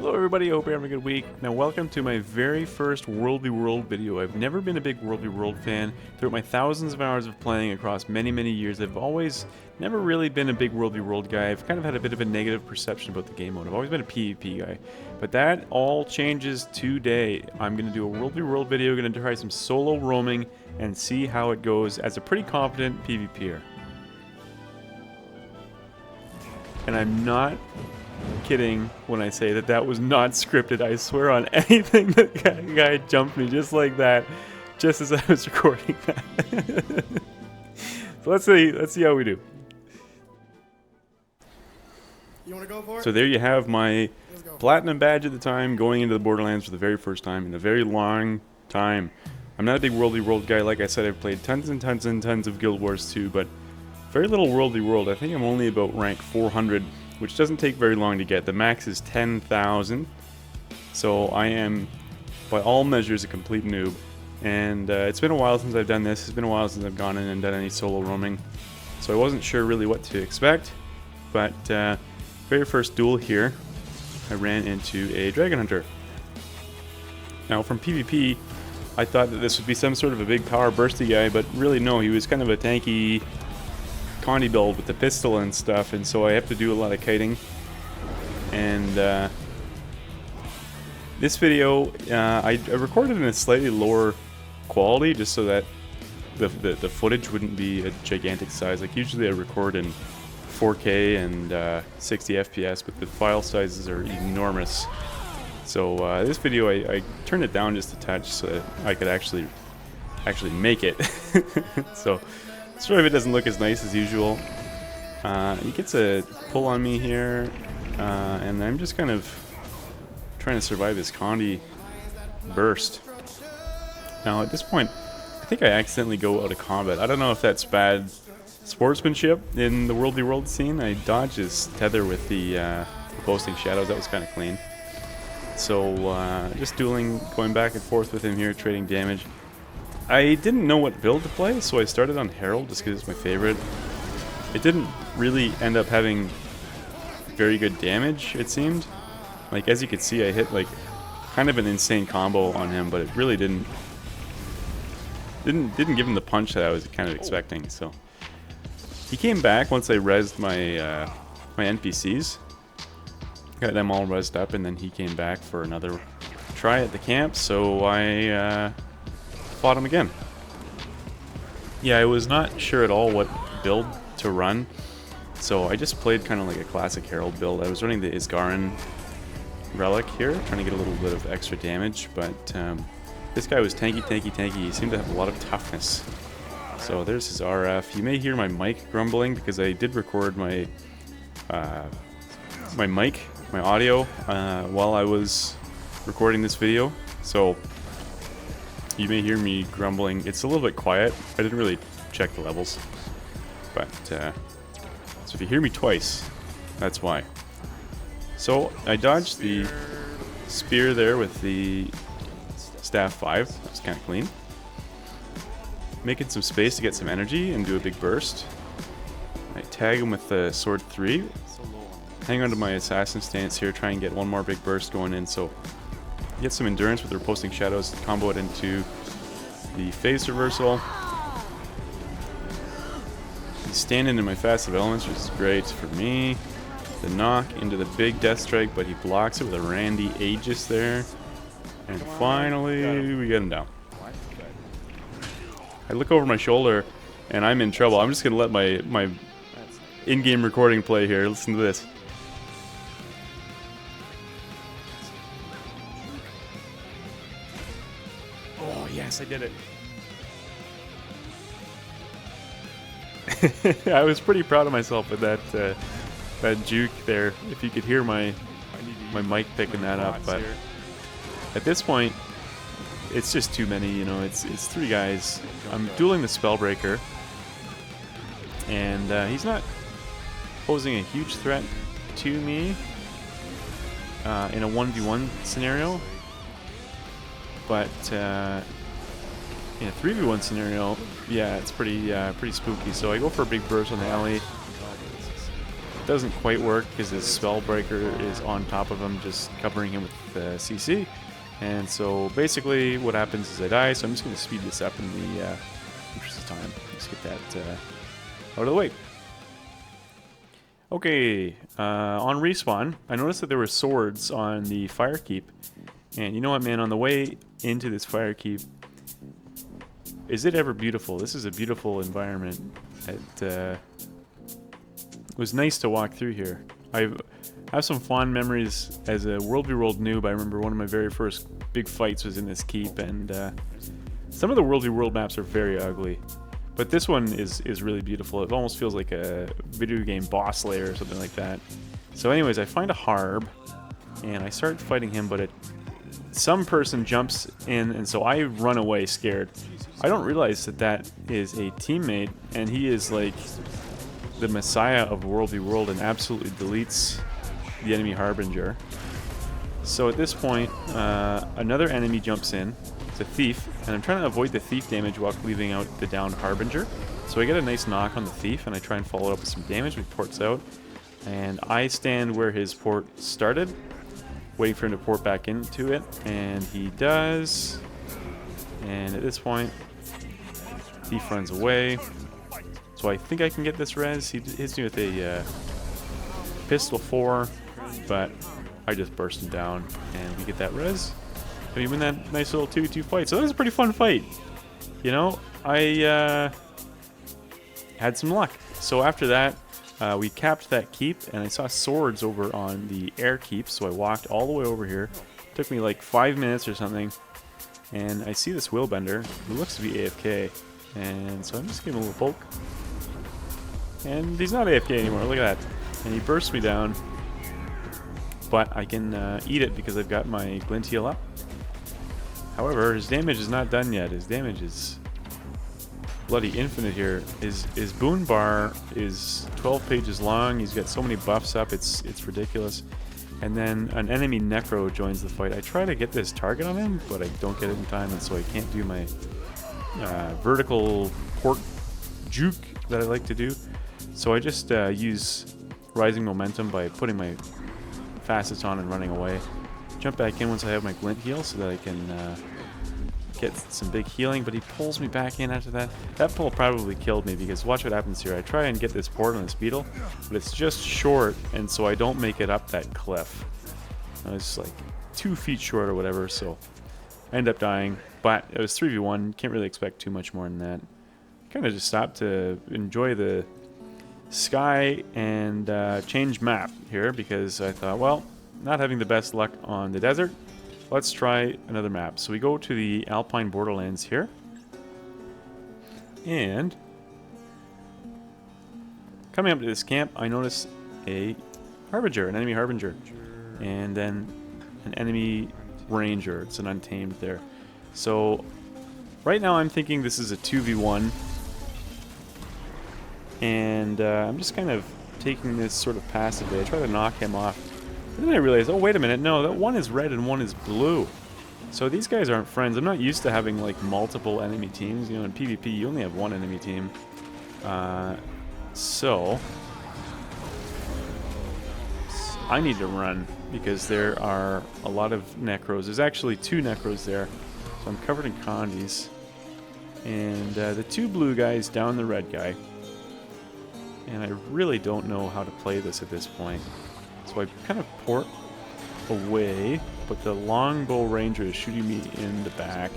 Hello everybody, hope you're having a good week. Now welcome to my very first World v World video. I've never been a big World v World fan. Throughout my thousands of hours of playing across many years, I've always never really been a big World v World guy. I've kind of had a bit of a negative perception about the game mode. I've always been a PvP guy. But that all changes today. I'm going to do a World v World video, going to try some solo roaming and see how it goes as a pretty competent PvPer. And I'm not kidding when I say that that was not scripted. I swear on anything that guy jumped me just like that, just as I was recording that. So let's see how we do. You want to go for it? So there you have my platinum badge at the time, going into the Borderlands for the very first time in a very long time. I'm not a big World v World guy. Like I said, I've played tons and tons of Guild Wars 2, but very little World v World. I think I'm only about rank 400, which doesn't take very long to get. The max is 10,000, so I am, by all measures, a complete noob. And it's been a while since I've done this. It's been a while since I've gone in and done any solo roaming, so I wasn't sure really what to expect. But very first duel here, I ran into a Dragon Hunter. Now from PvP, I thought that this would be some sort of a big power bursty guy, but really no, he was kind of a tanky Condi build with the pistol and stuff, and so I have to do a lot of kiting. And this video, I recorded in a slightly lower quality just so that the footage wouldn't be a gigantic size. Like usually I record in 4K and 60 FPS, but the file sizes are enormous. So this video I turned it down just a touch so that I could actually make it. So sorry if it doesn't look as nice as usual. He gets a pull on me here, and I'm just kind of trying to survive this Condi burst. Now at this point, I think I accidentally go out of combat. I don't know if that's bad sportsmanship in the World v World scene. I dodged his tether with the posting shadows. That was kind of clean. So just dueling, going back and forth with him here, trading damage. I didn't know what build to play, so I started on Herald just because it's my favorite. It didn't really end up having very good damage, it seemed. Like, as you could see, I hit like kind of an insane combo on him, but it really didn't give him the punch that I was kind of expecting. So he came back once I rezzed my my NPCs, got them all rezzed up, and then he came back for another try at the camp. So I fought him again. Yeah, I was not sure at all what build to run, so I just played kind of like a classic Herald build. I was running the Isgarin relic here, trying to get a little bit of extra damage, but this guy was tanky. He seemed to have a lot of toughness. So there's his RF. You may hear my mic grumbling because I did record my my audio while I was recording this video, so you may hear me grumbling. It's a little bit quiet. I didn't really check the levels. But, so if you hear me twice, that's why. So, I dodged the spear there with the staff 5. That was kind of clean. Making some space to get some energy and do a big burst. I tag him with the sword 3. Hang on to my assassin stance here, try and get one more big burst going in. So get some endurance with the posting shadows, combo it into the phase reversal. He's standing in my fast of elements, which is great for me. The knock into the big death strike, but he blocks it with a Randy Aegis there. And finally, we get him down. I look over my shoulder, and I'm in trouble. I'm just going to let my in-game recording play here. Listen to this. Oh, yes, I did it. I was pretty proud of myself with that juke there. If you could hear my mic picking that up, but at this point, it's just too many. You know, it's 3 guys. I'm dueling the spellbreaker, and he's not posing a huge threat to me in a 1v1 scenario, but in a 3v1 scenario, yeah, it's pretty spooky. So I go for a big burst on the alley. doesn't quite work because his spellbreaker is on top of him, just covering him with CC. And so basically what happens is I die, so I'm just going to speed this up in the interest of time. Let's get that out of the way. Okay, on respawn, I noticed that there were swords on the fire keep. And you know what, man, on the way into this fire keep, is it ever beautiful? This is a beautiful environment. It was nice to walk through here. I have some fond memories as a World v World noob. I remember one of my very first big fights was in this keep, and some of the World v World maps are very ugly. But this one is really beautiful. It almost feels like a video game boss lair or something like that. So anyways, I find a harb, and I start fighting him, but some person jumps in, and so I run away scared. I don't realize that that is a teammate, and he is like the messiah of World v World and absolutely deletes the enemy harbinger. So at this point, another enemy jumps in. It's a thief, and I'm trying to avoid the thief damage while leaving out the downed harbinger. So I get a nice knock on the thief, and I try and follow it up with some damage. He ports out, and I stand where his port started, waiting for him to port back into it, and he does. And at this point, thief runs away. So I think I can get this res. He hits me with a pistol 4, but I just burst him down, and we get that res. And we win that nice little 2v2 fight. So that was a pretty fun fight. You know, I had some luck. So after that, we capped that keep, and I saw swords over on the air keep, so I walked all the way over here. It took me like 5 minutes or something, and I see this wheelbender who looks to be AFK, and so I'm just giving him a little poke. And he's not AFK anymore, look at that. And he bursts me down, but I can eat it because I've got my glint heal up. However, his damage is not done yet. His damage is bloody infinite here. His boon bar is 12 pages long. He's got so many buffs up, it's ridiculous. And then an enemy necro joins the fight. I try to get this target on him, but I don't get it in time, and so I can't do my vertical port juke that I like to do. So I just use rising momentum by putting my fastest on and running away. Jump back in once I have my glint heal so that I can get some big healing, but he pulls me back in after that. That pull probably killed me because watch what happens here. I try and get this port on this beetle, but it's just short, and so I don't make it up that cliff. I was like 2 feet short or whatever, so I end up dying. But it was 3v1, can't really expect too much more than that. Kind of just stopped to enjoy the sky and change map here because I thought, well, not having the best luck on the desert, let's try another map. So we go to the Alpine Borderlands here, and coming up to this camp, I notice a harbinger, an enemy harbinger, and then an enemy ranger. It's an untamed there. So right now I'm thinking this is a 2v1, and I'm just kind of taking this sort of passively. I try to knock him off. And then I realized, oh, wait a minute, no, that one is red and one is blue. So these guys aren't friends. I'm not used to having, like, multiple enemy teams. You know, in PvP, you only have one enemy team. So I need to run because there are a lot of necros. There's actually 2 necros there. So I'm covered in condies. And the 2 blue guys down the red guy. And I really don't know how to play this at this point. So I kind of port away, but the longbow ranger is shooting me in the back.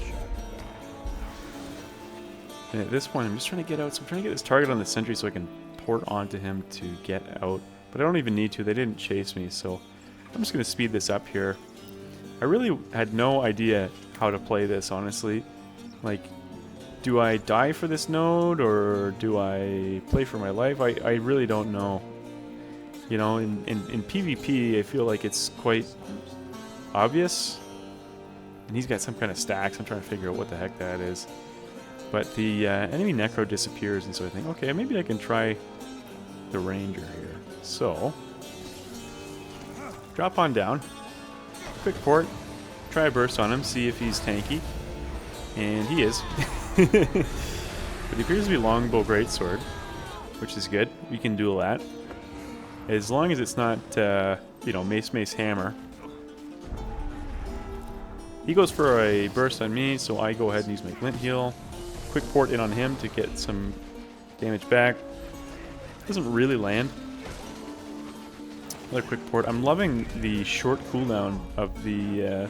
And at this point, I'm just trying to get out. So I'm trying to get this target on the sentry so I can port onto him to get out. But I don't even need to. They didn't chase me, so I'm just going to speed this up here. I really had no idea how to play this, honestly. Like, do I die for this node, or do I play for my life? I really don't know. You know, in PvP, I feel like it's quite obvious. And he's got some kind of stacks. I'm trying to figure out what the heck that is. But the enemy necro disappears, and so I think, okay, maybe I can try the ranger here. So, drop on down. Quick port. Try a burst on him, see if he's tanky. And he is. But he appears to be longbow greatsword, which is good. We can duel that. As long as it's not, you know, mace hammer. He goes for a burst on me, so I go ahead and use my glint heal. Quick port in on him to get some damage back. Doesn't really land. Another quick port. I'm loving the short cooldown of the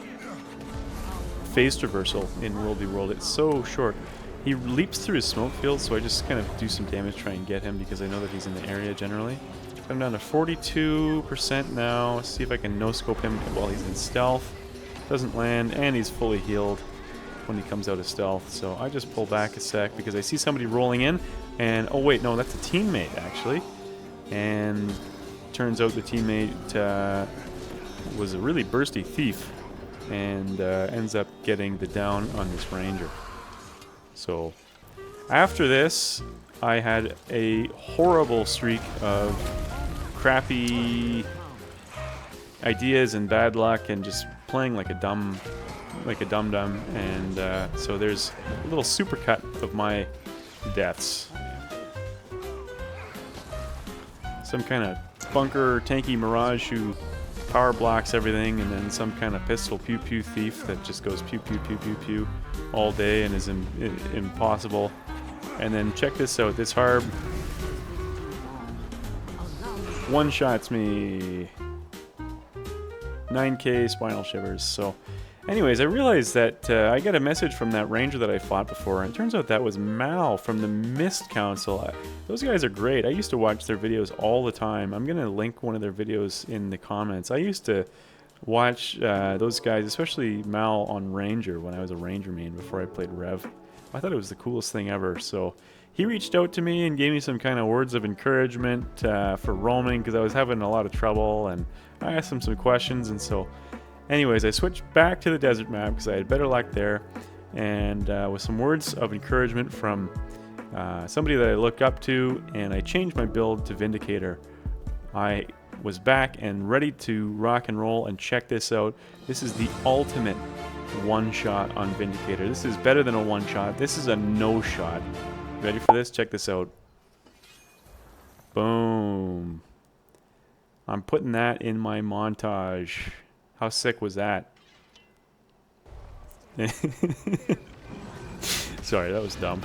phase traversal in World v World. It's so short. He leaps through his smoke field, so I just kind of do some damage, try and get him because I know that he's in the area generally. I'm down to 42% now. See if I can no-scope him while he's in stealth. Doesn't land, and he's fully healed when he comes out of stealth. So I just pull back a sec because I see somebody rolling in, and oh wait, no, that's a teammate actually. And turns out the teammate was a really bursty thief, and ends up getting the down on this ranger. So after this, I had a horrible streak of crappy ideas and bad luck and just playing like a dum-dum, and so there's a little supercut of my deaths. Some kind of bunker tanky mirage who power blocks everything, and then some kind of pistol pew pew thief that just goes pew pew pew pew pew all day and is impossible. And then check this out, this harb one-shots me. 9k spinal shivers. So anyways, I realized that I got a message from that ranger that I fought before, and it turns out that was Mal from the Mist Council. Those guys are great. I used to watch their videos all the time. I'm going to link one of their videos in the comments. I used to watch those guys, especially Mal on Ranger when I was a Ranger main before I played Rev. I thought it was the coolest thing ever. So he reached out to me and gave me some kind of words of encouragement for roaming because I was having a lot of trouble, and I asked him some questions. And so anyways, I switched back to the desert map because I had better luck there, and with some words of encouragement from somebody that I look up to, and I changed my build to Vindicator. I was back and ready to rock and roll, and check this out. This is the ultimate one-shot on Vindicator. This is better than a one-shot. This is a no-shot. Ready for this? Check this out. Boom. I'm putting that in my montage. How sick was that? Sorry, that was dumb.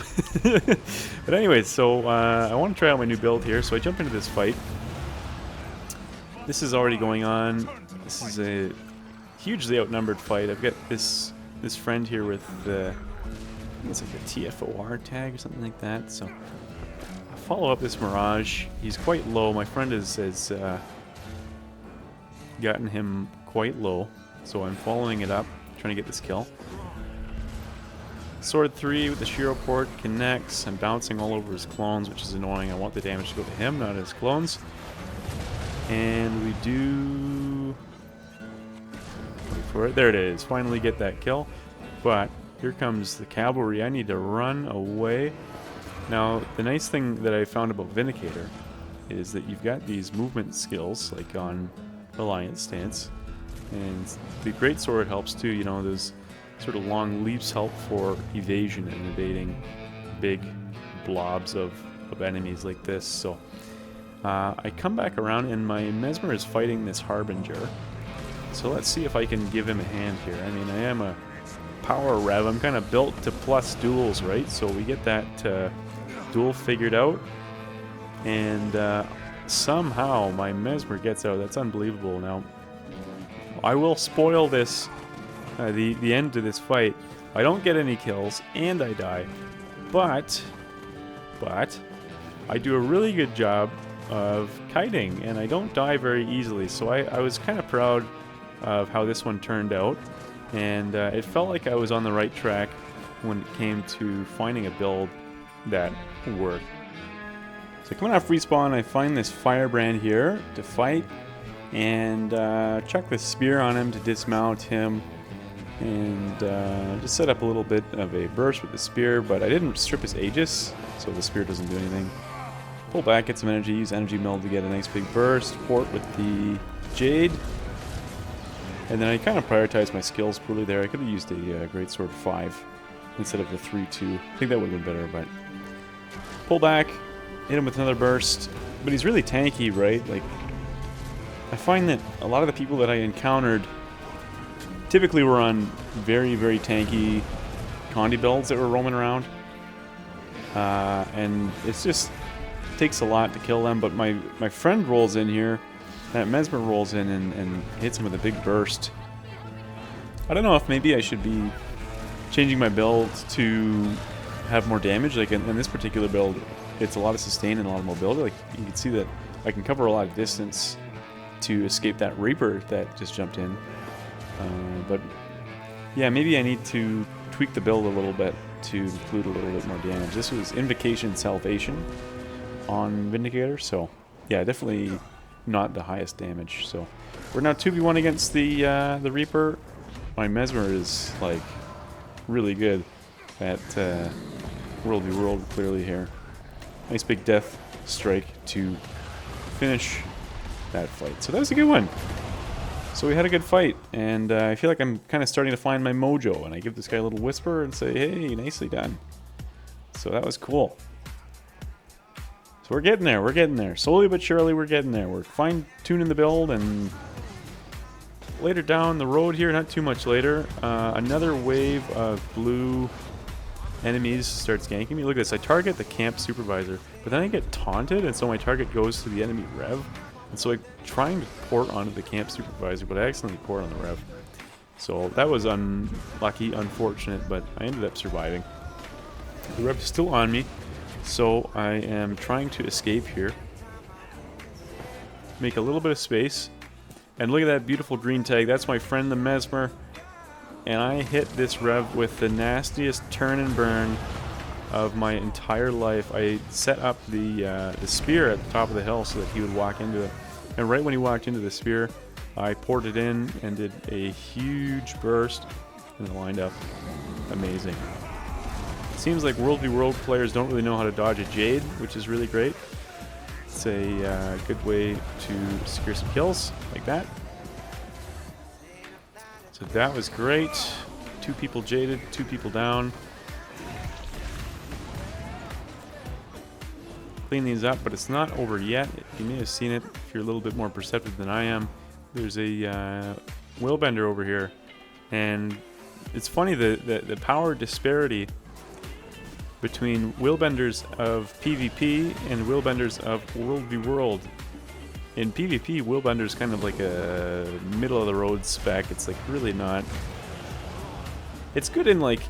But anyways, so I want to try out my new build here, so I jump into this fight. This is already going on. This is a hugely outnumbered fight. I've got this friend here with the, it's like a TFOR tag or something like that. So I follow up this Mirage. He's quite low. My friend has gotten him quite low, so I'm following it up, trying to get this kill. Sword 3 with the Shiro port connects. I'm bouncing all over his clones, which is annoying. I want the damage to go to him, not his clones. And we do... wait for it. There it is. Finally get that kill. But here comes the cavalry. I need to run away. Now, the nice thing that I found about Vindicator is that you've got these movement skills, like on Alliance stance. And the greatsword helps too, you know, those sort of long leaps help for evasion and evading big blobs of enemies like this. So I come back around, and my Mesmer is fighting this Harbinger. So let's see if I can give him a hand here. I mean, I am a power rev. I'm kind of built to plus duels, right? So we get that duel figured out. And somehow my Mesmer gets out. That's unbelievable. Now, I will spoil this, the end to this fight. I don't get any kills, and I die. But I do a really good job of kiting, and I don't die very easily. So I was kind of proud of how this one turned out, and it felt like I was on the right track when it came to finding a build that worked. So coming off respawn, I find this Firebrand here to fight, and chuck the spear on him to dismount him, and just set up a little bit of a burst with the spear, but I didn't strip his Aegis, so the spear doesn't do anything. Pull back, get some energy, use energy meld to get a nice big burst, port with the Jade, and then I kind of prioritized my skills poorly there. I could have used a Greatsword 5 instead of the 3-2. I think that would have been better, but pull back, hit him with another burst, but he's really tanky, right? Like, I find that a lot of the people that I encountered typically were on very, very tanky Condi builds that were roaming around. And it's just takes a lot to kill them, but my friend rolls in here, that Mesmer rolls in and hits him with a big burst. I don't know if maybe I should be changing my build to have more damage. Like in this particular build, it's a lot of sustain and a lot of mobility. Like you can see that I can cover a lot of distance to escape that Reaper that just jumped in. But yeah, maybe I need to tweak the build a little bit to include a little bit more damage. This was Invocation Salvation on Vindicator, so yeah, definitely not the highest damage. So we're now 2v1 against the Reaper. My Mesmer is like really good at World v World clearly here. Nice big death strike to finish that fight. So that was a good one. So we had a good fight, and I feel like I'm kind of starting to find my mojo, and I give this guy a little whisper and say, hey, nicely done. So that was cool. So we're getting there, we're getting there. Slowly but surely we're getting there. We're fine-tuning the build, and later down the road here, not too much later, another wave of blue enemies starts ganking me. Look at this, I target the camp supervisor, but then I get taunted, and so my target goes to the enemy Rev. And so I'm trying to port onto the camp supervisor, but I accidentally port on the Rev. So that was unlucky, unfortunate, but I ended up surviving. The Rev is still on me, so I am trying to escape here. Make a little bit of space. And look at that beautiful green tag. That's my friend the Mesmer. And I hit this Rev with the nastiest turn and burn of my entire life. I set up the spear at the top of the hill so that he would walk into it. And right when he walked into the spear, I ported in and did a huge burst, and it lined up. Amazing. It seems like World v World players don't really know how to dodge a Jade, which is really great. It's a good way to secure some kills, like that. So that was great. 2 people jaded, 2 people down. Clean these up, but it's not over yet. You may have seen it if you're a little bit more perceptive than I am. There's a Willbender over here, and it's funny the power disparity between Willbenders of PvP and Willbenders of World v World. In PvP, Willbender's kind of like a middle of the road spec. It's like really not. It's good in like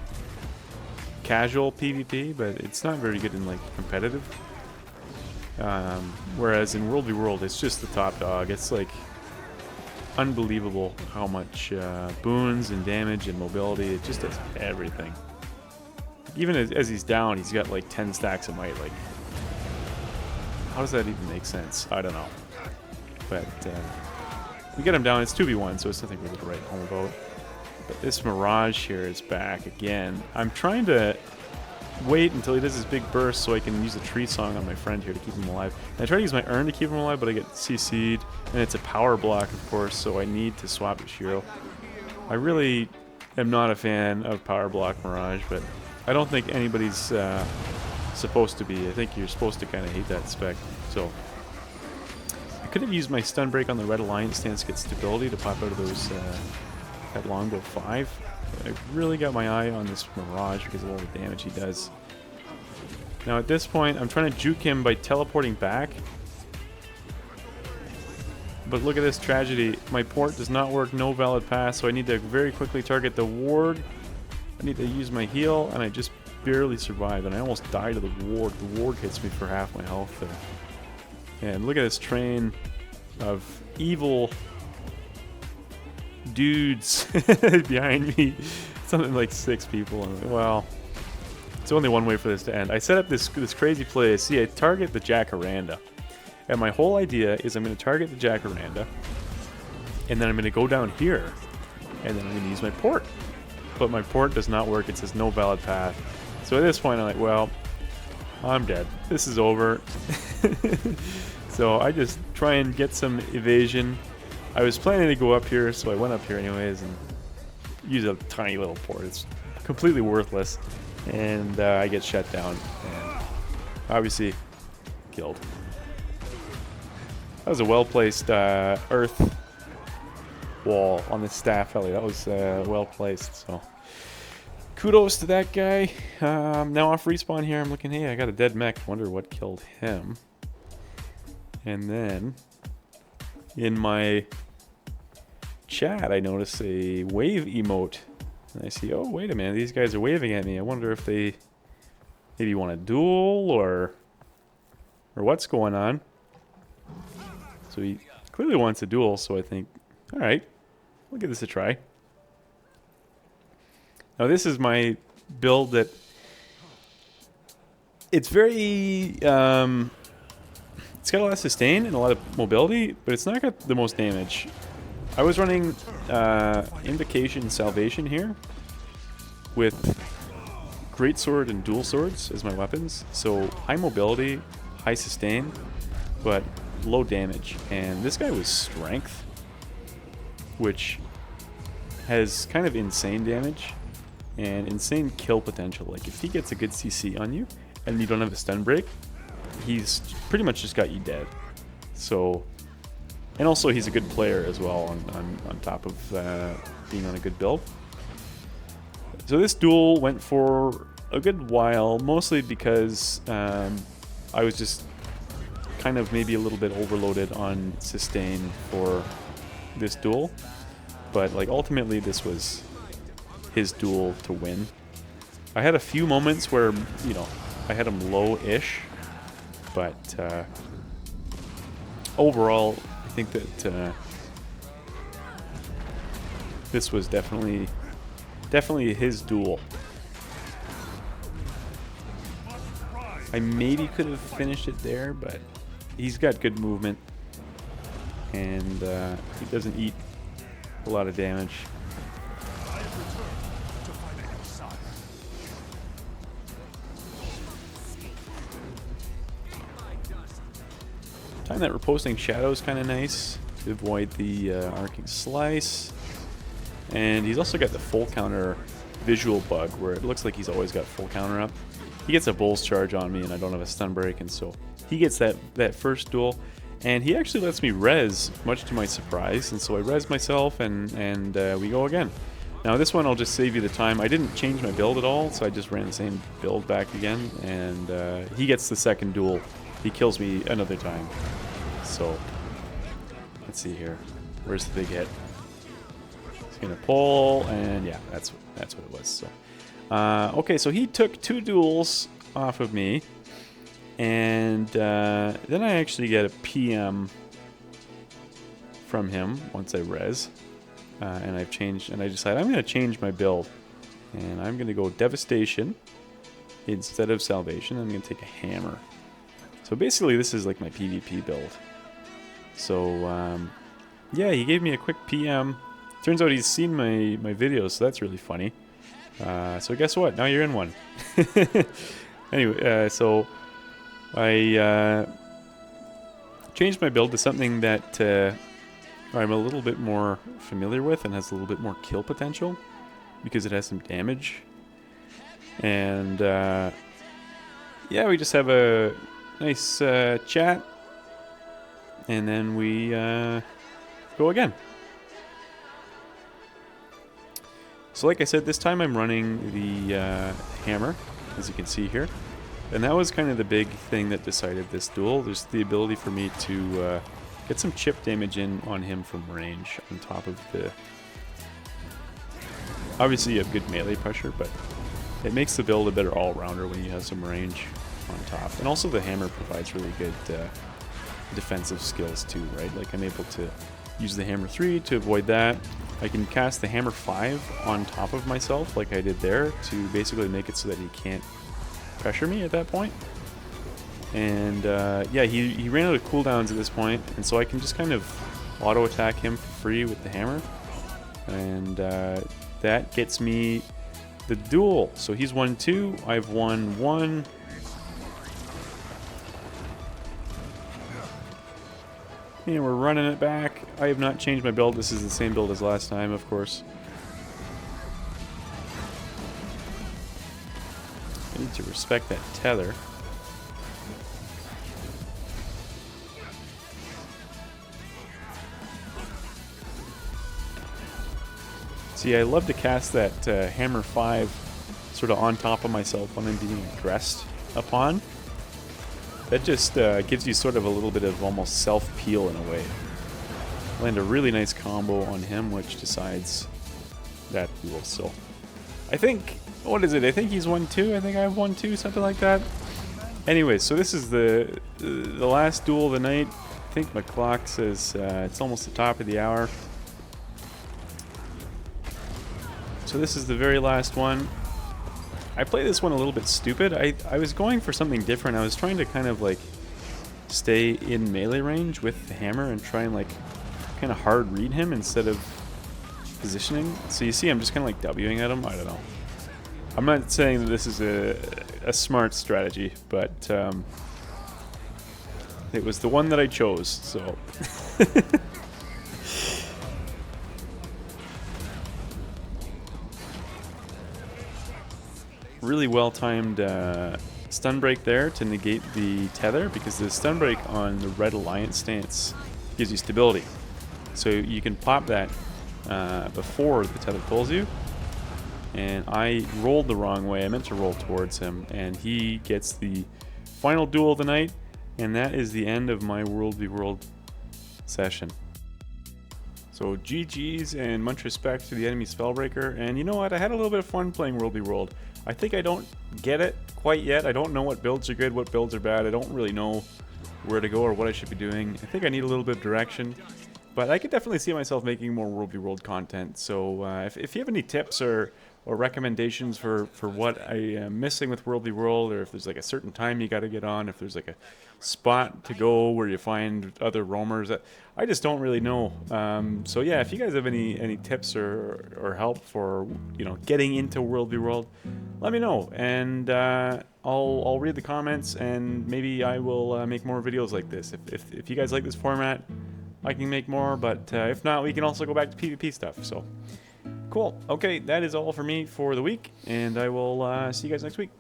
casual PvP, but it's not very good in like competitive. Whereas in World v World, it's just the top dog. It's like unbelievable how much boons and damage and mobility. It just does everything. Even as he's down, he's got like 10 stacks of might. Like, how does that even make sense? I don't know. But we get him down. It's 2v1, so it's nothing really to write home about. But this Mirage here is back again. I'm trying to wait until he does his big burst so I can use a tree song on my friend here to keep him alive. And I try to use my urn to keep him alive, but I get CC'd, and it's a power block, of course, so I need to swap to Shiro. I really am not a fan of power block Mirage, but I don't think anybody's supposed to be. I think you're supposed to kind of hate that spec. So I could have used my stun break on the Red Alliance stance to get stability to pop out of those that longbow 5. I really got my eye on this Mirage because of all the damage he does. Now at this point, I'm trying to juke him by teleporting back. But look at this tragedy. My port does not work, no valid pass, so I need to very quickly target the ward. I need to use my heal, and I just barely survived, and I almost died to the ward. The ward hits me for half my health there. And look at this train of evil dudes behind me. Something like 6 people. Well, it's only one way for this to end. I set up this crazy play. See, I target the Jacaranda. And my whole idea is I'm going to target the Jacaranda, and then I'm going to go down here, and then I'm going to use my port. But my port does not work. It says no valid path. So at this point, I'm like, well, I'm dead. This is over. So I just try and get some evasion. I was planning to go up here, so I went up here anyways and use a tiny little port. It's completely worthless. And I get shut down and obviously killed. That was a well-placed earth wall on the staff alley. That was well-placed, so kudos to that guy. Now off respawn here, I'm looking, hey, I got a dead mech. Wonder what killed him. And then in my chat, I notice a wave emote. And I see, oh, wait a minute, these guys are waving at me. I wonder if they maybe want a duel or what's going on. So he clearly wants a duel, so I think, all right, we'll give this a try. Now this is my build that it's very, it's got a lot of sustain and a lot of mobility, but it's not got the most damage. I was running Invocation Salvation here with Greatsword and Dual Swords as my weapons. So high mobility, high sustain, but low damage. And this guy was Strength, which has kind of insane damage and insane kill potential. Like if he gets a good CC on you and you don't have a stun break, he's pretty much just got you dead. So, and also he's a good player as well on top of being on a good build. So this duel went for a good while, mostly because I was just kind of maybe a little bit overloaded on sustain for this duel. But like ultimately this was his duel to win. I had a few moments where, you know, I had him low-ish, but overall I think that this was definitely his duel. I maybe could have finished it there, but he's got good movement and he doesn't eat a lot of damage. Time that reposting shadow is kind of nice to avoid the arcing slice. And he's also got the full counter visual bug where it looks like he's always got full counter up. He gets a Bull's Charge on me and I don't have a stun break, and so he gets that first duel. And he actually lets me res, much to my surprise, and so I res myself and we go again. Now this one I'll just save you the time. I didn't change my build at all, so I just ran the same build back again, and he gets the second duel. He kills me another time. So, let's see here. Where's the big hit? He's gonna pull, and yeah, that's what it was. So, okay, so he took 2 duels off of me, and then I actually get a PM from him once I res, and I've changed, and I decide I'm gonna change my build, and I'm gonna go Devastation instead of Salvation. I'm gonna take a Hammer. So basically, this is like my PvP build. So, yeah, he gave me a quick PM. Turns out he's seen my videos, so that's really funny. So guess what? Now you're in one. Anyway, so I changed my build to something that I'm a little bit more familiar with and has a little bit more kill potential because it has some damage. And yeah, we just have a nice chat, and then we go again. So like I said, this time I'm running the hammer, as you can see here, and that was kind of the big thing that decided this duel. There's the ability for me to get some chip damage in on him from range on top of the... Obviously you have good melee pressure, but it makes the build a better all-rounder when you have some range on top. And also the hammer provides really good defensive skills too, right? Like I'm able to use the hammer 3 to avoid that. I can cast the hammer 5 on top of myself like I did there to basically make it so that he can't pressure me at that point. And yeah, he ran out of cooldowns at this point, and so I can just kind of auto attack him for free with the hammer, and that gets me the duel. So he's won 2, I've won 1. And we're running it back. I have not changed my build. This is the same build as last time, of course. I need to respect that tether. See, I love to cast that Hammer 5 sort of on top of myself when I'm being aggressed upon. That just gives you sort of a little bit of almost self-peel in a way. Land a really nice combo on him, which decides that duel. So I think, what is it? I think he's 1-2. I think I have 1-2, something like that. Anyway, so this is the last duel of the night. I think my clock says it's almost the top of the hour. So this is the very last one. I played this one a little bit stupid. I was going for something different. I was trying to kind of like stay in melee range with the hammer and try and like kind of hard read him instead of positioning. So you see I'm just kind of like Wing at him. I don't know. I'm not saying that this is a smart strategy, but it was the one that I chose, so. Really well-timed stun break there to negate the tether, because the stun break on the Red Alliance stance gives you stability. So you can pop that before the tether pulls you. And I rolled the wrong way. I meant to roll towards him, and he gets the final duel of the night, and that is the end of my World v World session. So GG's and much respect to the enemy spellbreaker, and you know what? I had a little bit of fun playing World v World. I think I don't get it quite yet. I don't know what builds are good, what builds are bad. I don't really know where to go or what I should be doing. I think I need a little bit of direction. But I could definitely see myself making more World v World content. So if you have any tips or recommendations for what I am missing with World v World, or if there's like a certain time you got to get on, if there's like a spot to go where you find other roamers, I just don't really know. So yeah, if you guys have any tips or help for getting into World v World, let me know, and I'll read the comments, and maybe I will make more videos like this. If you guys like this format, I can make more, but if not, we can also go back to PvP stuff. So cool. Okay, that is all for me for the week, and I will see you guys next week.